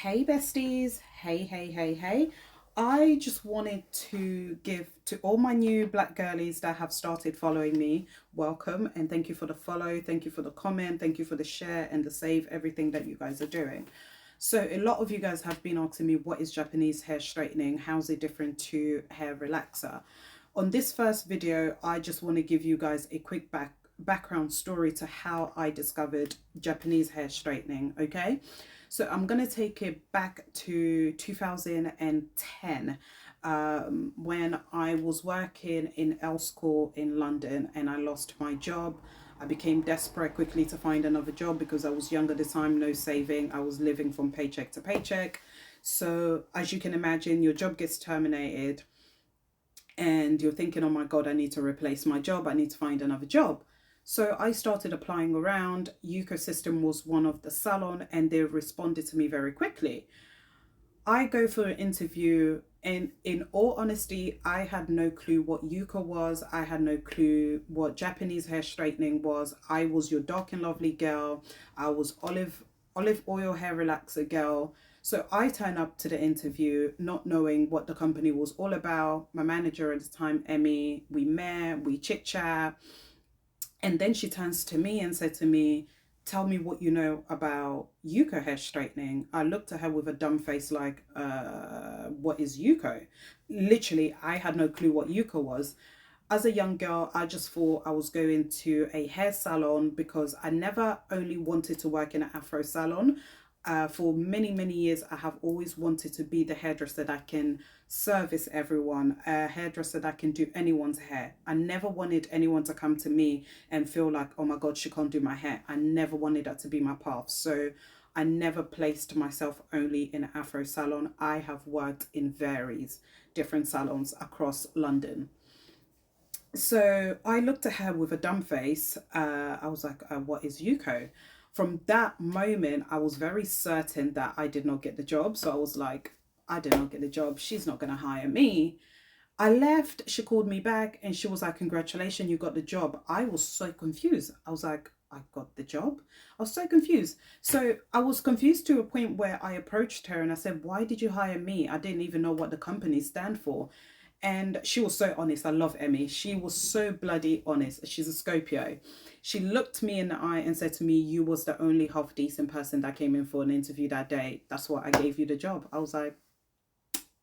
Hey besties, hey. I just wanted to give to all my new black girlies that have started following me, welcome and thank you for the follow, thank you for the comment, thank you for the share and the save, everything that you guys are doing. So a lot of you guys have been asking me what is Japanese hair straightening, how's it different to hair relaxer. On this first video, I just want to give you guys a quick background story to how I discovered Japanese hair straightening, okay? So I'm going to take it back to 2010 when I was working in Elscore in London and I lost my job. I became desperate quickly to find another job because I was young at the time, no saving. I was living from paycheck to paycheck. So, as you can imagine, your job gets terminated and you're thinking, oh my God, I need to replace my job. I need to find another job. So I started applying around. Yuko System was one of the salon and they responded to me very quickly. I go for an interview and in all honesty, I had no clue what Yuka was. I had no clue what Japanese hair straightening was. I was your dark and lovely girl. I was olive oil hair relaxer girl. So I turn up to the interview not knowing what the company was all about. My manager at the time, Emmy, we met, we chit chat. And then she turns to me and said to me, tell me what you know about Yuko hair straightening. I looked at her with a dumb face like, what is Yuko? Literally, I had no clue what Yuko was. As a young girl, I just thought I was going to a hair salon because I never only wanted to work in an Afro salon. For many years, I have always wanted to be the hairdresser that can service everyone, a hairdresser that can do anyone's hair. I never wanted anyone to come to me and feel like, oh my God, she can't do my hair. I never wanted that to be my path. So I never placed myself only in an Afro salon. I have worked in various different salons across London. So I looked at her with a dumb face. I was like, what is Yuko? From that moment, I was very certain that I did not get the job. So I was like, I did not get the job. She's not going to hire me. I left. She called me back and she was like, congratulations, you got the job. I was so confused. I was like, I got the job. I was so confused. So I was confused to a point where I approached her and I said, why did you hire me? I didn't even know what the company stand for. And she was so honest. I love Emmy. She was so bloody honest. She's a Scorpio. She looked me in the eye and said to me, you was the only half decent person that came in for an interview that day. That's why I gave you the job. I was like,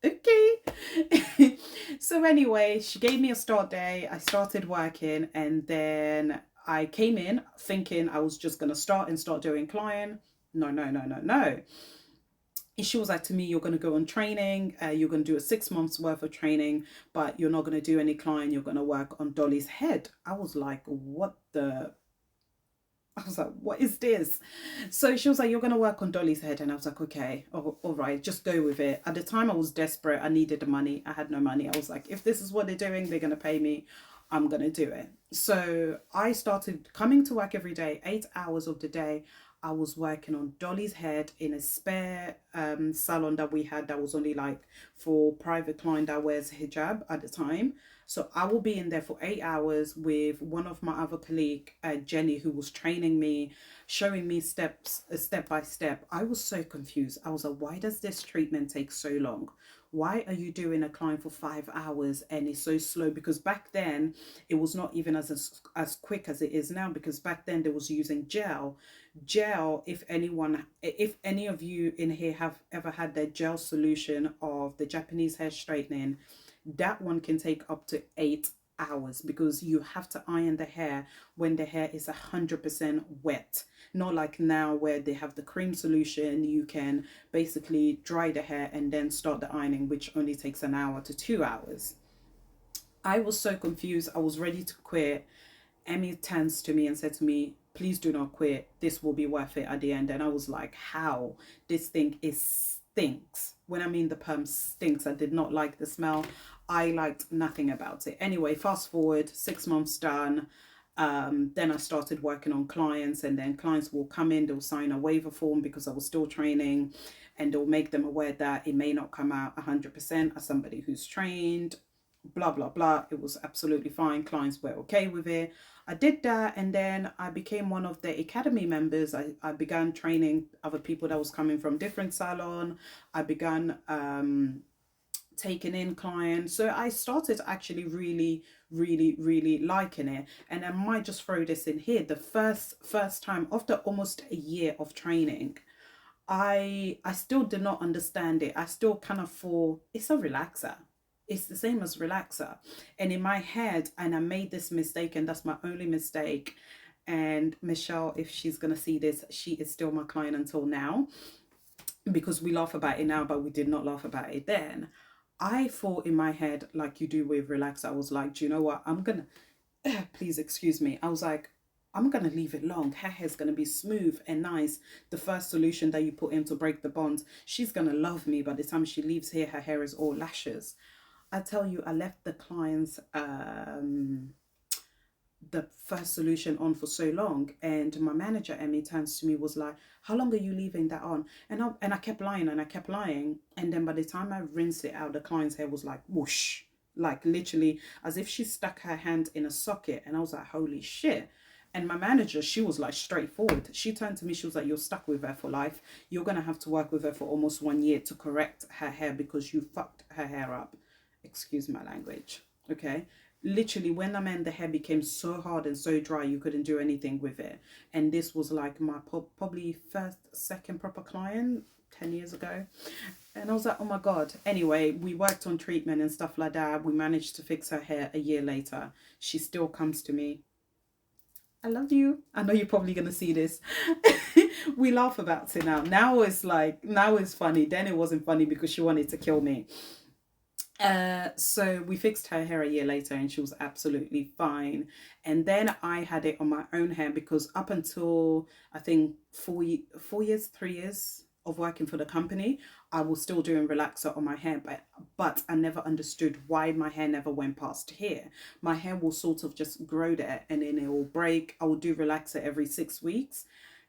okay. So anyway, she gave me a start day. I started working and then I came in thinking I was just going to start doing client. No. She was like to me, you're going to go on training, you're going to do a 6 months worth of training, but you're not going to do any client, you're going to work on Dolly's head. I was like, what is this? So she was like, you're going to work on Dolly's head. And I was like, okay, all right, just go with it. At the time, I was desperate. I needed the money. I had no money. I was like, if this is what they're doing, they're going to pay me. I'm going to do it. So I started coming to work every day, 8 hours of the day. I was working on Dolly's head in a spare salon that we had that was only like for private client that wears hijab at the time. So I will be in there for 8 hours with one of my other colleague, Jenny, who was training me, showing me steps, step by step. I was so confused. I was like, why does this treatment take so long? Why are you doing a client for 5 hours and it's so slow? Because back then it was not even as quick as it is now. Because back then they was using gel. If any of you in here have ever had their gel solution of the Japanese hair straightening, that one can take up to 8 hours because you have to iron the hair when the hair is 100% wet. Not like now where they have the cream solution, you can basically dry the hair and then start the ironing, which only takes an hour to 2 hours. I was so confused. I was ready to quit. Emmy turns to me and said to me, please do not quit. This will be worth it at the end. And I was like, how? This thing is stinks. When I mean the perm stinks, I did not like the smell. I liked nothing about it. Anyway, fast forward, 6 months done. Then I started working on clients, and then clients will come in, they'll sign a waiver form because I was still training, and they'll make them aware that it may not come out 100% as somebody who's trained, blah blah blah. It was absolutely fine. Clients were okay with it. I did that, and then I became one of the academy members. I began training other people that was coming from different salon. I began taking in clients. So I started actually really, really, really liking it. And I might just throw this in here. The first time after almost a year of training, I still did not understand it. I still kind of thought it's a relaxer. It's the same as relaxer. And in my head, and I made this mistake, and that's my only mistake. And Michelle, if she's gonna see this, she is still my client until now, because we laugh about it now, but we did not laugh about it then. I thought in my head, like you do with relaxer, I was like, do you know what? I'm gonna please excuse me. I was like, I'm gonna leave it long. Her hair's gonna be smooth and nice. The first solution that you put in to break the bonds, she's gonna love me. By the time she leaves here, her hair is all lashes. I tell you, I left the clients the first solution on for so long, and my manager Emmy turns to me, was like, how long are you leaving that on? And I kept lying, and I kept lying, and then by the time I rinsed it out, the client's hair was like whoosh, like literally as if she stuck her hand in a socket. And I was like, holy shit. And my manager, she was like straightforward. She turned to me, she was like, you're stuck with her for life. You're gonna have to work with her for almost 1 year to correct her hair because you fucked her hair up. Excuse my language. Okay. Literally, when I meant the hair became so hard and so dry, you couldn't do anything with it. And this was like my probably second proper client 10 years ago. And I was like, oh my God. Anyway, we worked on treatment and stuff like that. We managed to fix her hair a year later. She still comes to me. I love you. I know you're probably going to see this. We laugh about it now. Now it's funny. Then it wasn't funny because she wanted to kill me. So we fixed her hair a year later, and she was absolutely fine. And then I had it on my own hair, because up until I think 4 years, 3 years of working for the company, I was still doing relaxer on my hair, but I never understood why my hair never went past here. My hair will sort of just grow there, and then it will break. I will do relaxer every 6 weeks.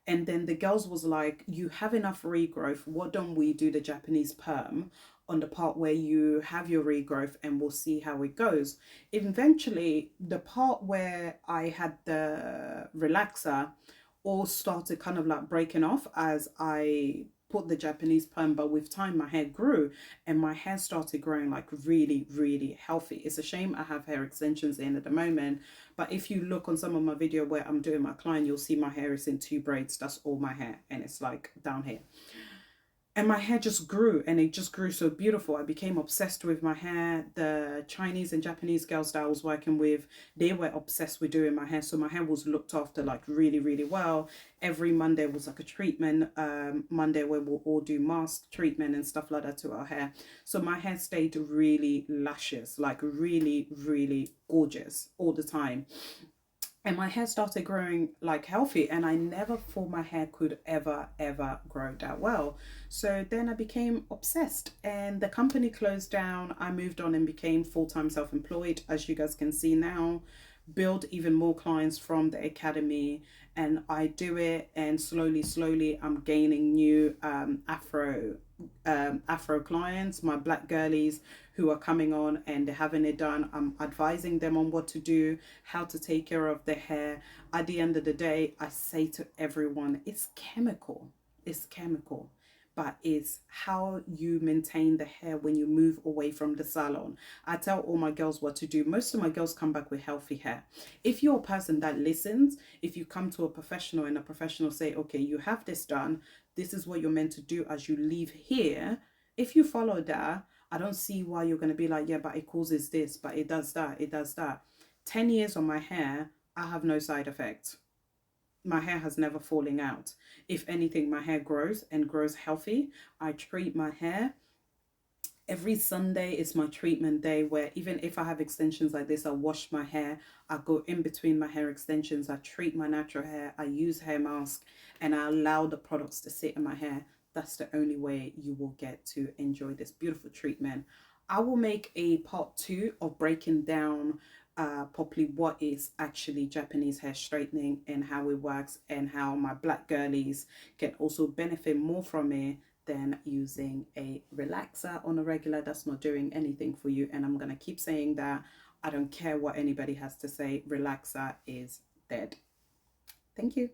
And then the girls was like, you have enough regrowth. What don't we do the Japanese perm on the part where you have your regrowth, and we'll see how it goes. Eventually, the part where I had the relaxer all started kind of like breaking off as I put the Japanese perm, but with time my hair grew, and my hair started growing like really, really healthy. It's a shame I have hair extensions in at the moment, but if you look on some of my video where I'm doing my client, you'll see my hair is in 2 braids. That's all my hair, and it's like down here. And my hair just grew, and it just grew so beautiful. I became obsessed with my hair. The Chinese and Japanese girls that I was working with, they were obsessed with doing my hair. So my hair was looked after like really, really well. Every Monday was like a treatment Monday, where we'll all do mask treatment and stuff like that to our hair. So my hair stayed really luscious, like really, really gorgeous all the time. And my hair started growing like healthy, and I never thought my hair could ever grow that well. So then I became obsessed, and the company closed down. I moved on and became full-time self-employed, as you guys can see now. Build even more clients from the academy, and I do it, and slowly I'm gaining new Afro clients, my black girlies who are coming on and they're having it done. I'm advising them on what to do, how to take care of their hair. At the end of the day, I say to everyone, it's chemical. It's chemical. But it's how you maintain the hair when you move away from the salon. I tell all my girls what to do. Most of my girls come back with healthy hair. If you're a person that listens, if you come to a professional and a professional say, okay, you have this done, this is what you're meant to do as you leave here. If you follow that, I don't see why you're going to be like, yeah, but it causes this, but it does that, it does that. 10 years on my hair, I have no side effects. My hair has never fallen out. If anything, my hair grows and grows healthy. I treat my hair. Every Sunday is my treatment day, where even if I have extensions like this, I wash my hair. I go in between my hair extensions. I treat my natural hair. I use hair mask, and I allow the products to sit in my hair. That's the only way you will get to enjoy this beautiful treatment. I will make a part 2 of breaking down properly what is actually Japanese hair straightening and how it works, and how my black girlies can also benefit more from it than using a relaxer on a regular that's not doing anything for you. And I'm going to keep saying that. I don't care what anybody has to say. Relaxer is instead. Thank you.